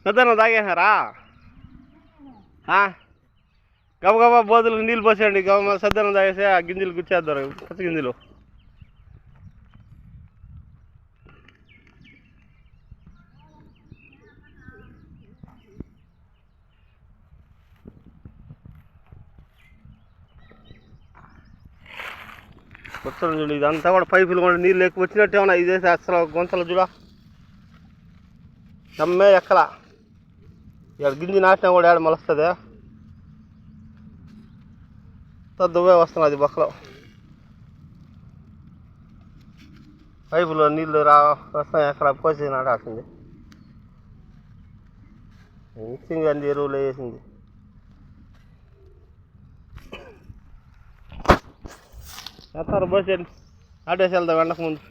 సద్దనం తాగేసారా? గబగబా బోధులకు నీళ్ళు పోసేయండి. గబ సద్దనం తాగేసి ఆ గింజలు గుచ్చేద్దరు, పచ్చ గింజలు. కొత్తలు చూడు, ఇదంతా కూడా పైపులు కూడా నీళ్ళు ఎక్కువ వచ్చినట్టే ఉన్నాయి. ఇదేసి అసలు గుంతలు చూడ నమ్మే ఎక్కల. ఇక్కడ గింజి నాటినా కూడా ఏడ మొలుస్తుంది. దువ్వే వస్తున్నది బొక్కలో. పైపులో నీళ్ళు వస్తాయి. ఎక్కడ పోసి నాటాల్సింది. మిక్సింగ్ అన్ని ఎరువులు వేసింది. పోసేయండి, ఆటేసి వెళ్దాం ఎండకు ముందు.